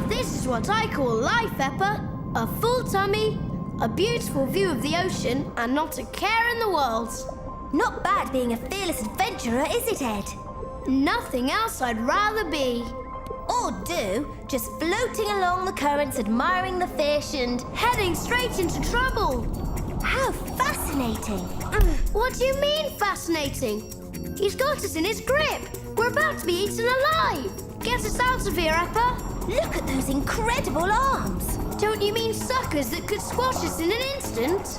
this is what I call life, Eppa. A full tummy, a beautiful view of the ocean, and not a care in the world. Not bad being a fearless adventurer, is it, Ed? Nothing else I'd rather be. Or do, just floating along the currents, admiring the fish and... Heading straight into trouble. How fascinating! What do you mean, fascinating? He's got us in his grip. We're about to be eaten alive. Get us out of here, Eppa. Look at those incredible arms. Don't you mean suckers that could squash us in an instant?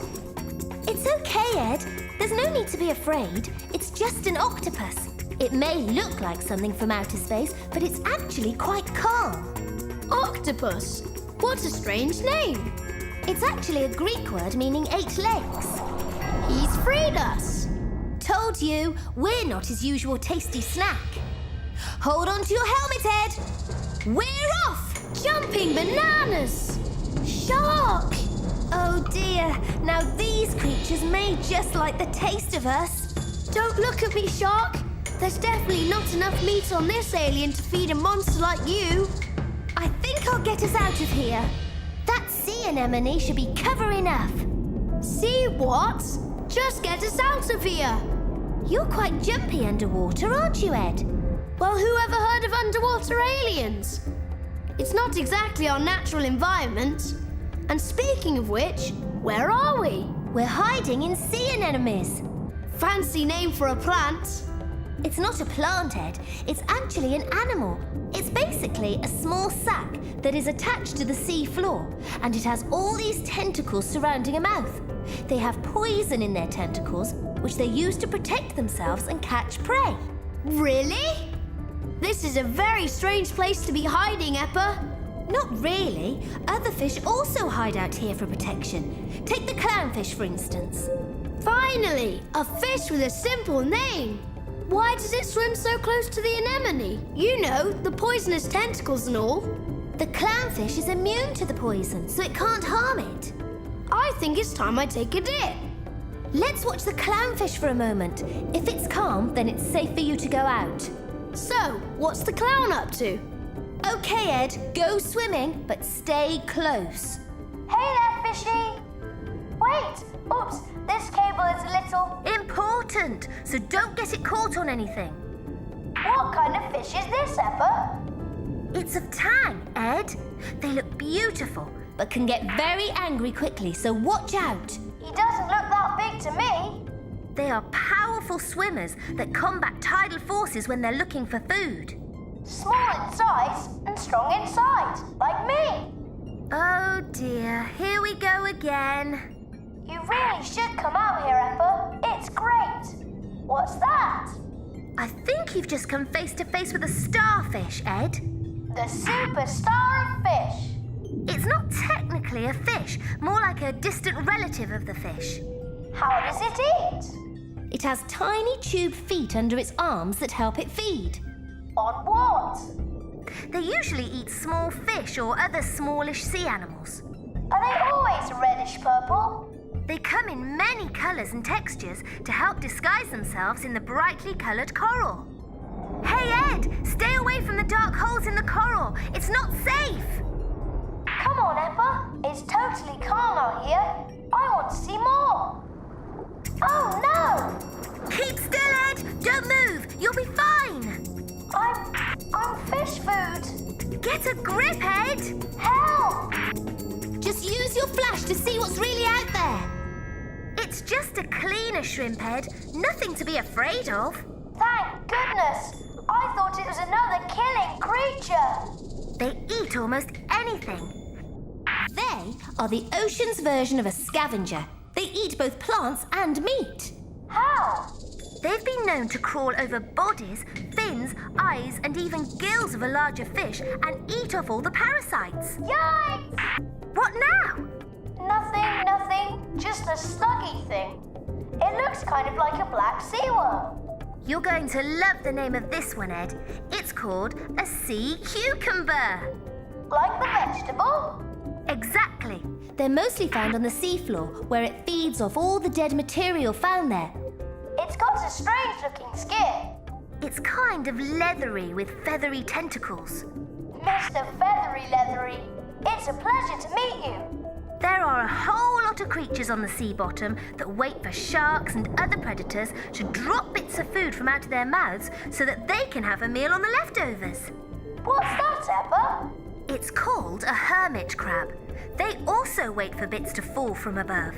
It's okay, Ed. There's no need to be afraid. It's just an octopus. It may look like something from outer space, but it's actually quite calm. Octopus? What a strange name. It's actually a Greek word meaning 8 legs. He's freed us. Told you, we're not his usual tasty snack. Hold on to your helmet, Ed. We're off! Jumping bananas! Shark! Oh dear, now these creatures may just like the taste of us. Don't look at me, Shark. There's definitely not enough meat on this alien to feed a monster like you. I think I'll get us out of here. That sea anemone should be cover enough. See what? Just get us out of here. You're quite jumpy underwater, aren't you, Ed? Well, who ever heard of underwater aliens? It's not exactly our natural environment. And speaking of which, where are we? We're hiding in sea anemones. Fancy name for a plant. It's not a plant, Ed. It's actually an animal. It's basically a small sac that is attached to the sea floor, and it has all these tentacles surrounding a mouth. They have poison in their tentacles, which they use to protect themselves and catch prey. Really? This is a very strange place to be hiding, Eppa. Not really. Other fish also hide out here for protection. Take the clownfish, for instance. Finally, a fish with a simple name. Why does it swim so close to the anemone? You know, the poisonous tentacles and all. The clownfish is immune to the poison, so it can't harm it. I think it's time I take a dip. Let's watch the clownfish for a moment. If it's calm, then it's safe for you to go out. So, what's the clown up to? Okay, Ed, go swimming, but stay close. Hey there, fishy! Wait! Oops, this cable is a little... Important, so don't get it caught on anything. What kind of fish is this, Eppa? It's of tang, Ed. They look beautiful, but can get very angry quickly, so watch out. He doesn't look that big to me. They are powerful swimmers that combat tidal forces when they're looking for food. Small in size and strong inside, like me. Oh dear, here we go again. You really should come out here, Eppa. It's great. What's that? I think you've just come face to face with a starfish, Ed. The superstar of fish. It's not technically a fish, more like a distant relative of the fish. How does it eat? It has tiny tube feet under its arms that help it feed. On what? They usually eat small fish or other smallish sea animals. Are they always reddish purple? They come in many colours and textures to help disguise themselves in the brightly coloured coral. Hey, Ed, stay away from the dark holes in the coral. It's not safe. Come on, Eppa. It's totally calm out here. I want to see more. Oh, no! Keep still, Ed. Don't move. You'll be fine. I'm fish food. Get a grip, Ed. Help! Just use your flash to see what's really out there. It's just a cleaner shrimp, Ed. Nothing to be afraid of. Thank goodness. I thought it was another killing creature. They eat almost anything. They are the ocean's version of a scavenger. They eat both plants and meat. How? They've been known to crawl over bodies, fins, eyes, and even gills of a larger fish and eat off all the parasites. Yikes! What now? Nothing. Just a sluggy thing. It looks kind of like a black sea worm. You're going to love the name of this one, Ed. It's called a sea cucumber. Like the vegetable? Exactly. They're mostly found on the seafloor, where it feeds off all the dead material found there. It's got a strange-looking skin. It's kind of leathery with feathery tentacles. Mr. Feathery Leather Henry. It's a pleasure to meet you. There are a whole lot of creatures on the sea bottom that wait for sharks and other predators to drop bits of food from out of their mouths so that they can have a meal on the leftovers. What's that, Eppa? It's called a hermit crab. They also wait for bits to fall from above.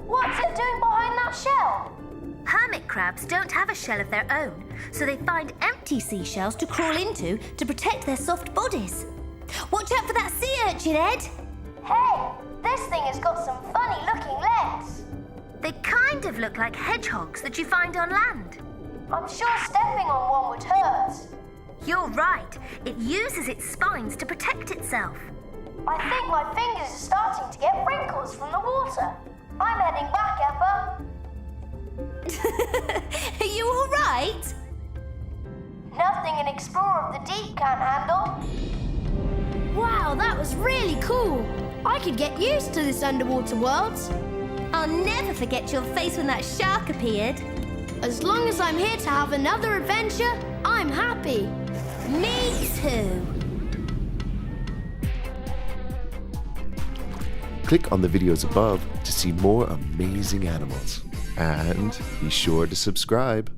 What's it doing behind that shell? Hermit crabs don't have a shell of their own, so they find empty seashells to crawl into to protect their soft bodies. Watch out for that sea urchin, Ed! Hey, this thing has got some funny-looking legs. They kind of look like hedgehogs that you find on land. I'm sure stepping on one would hurt. You're right. It uses its spines to protect itself. I think my fingers are starting to get wrinkles from the water. I'm heading back, Eppa. Are you all right? Nothing an explorer of the deep can't handle. Wow, that was really cool. I could get used to this underwater world. I'll never forget your face when that shark appeared. As long as I'm here to have another adventure, I'm happy. Me too. Click on the videos above to see more amazing animals. And be sure to subscribe.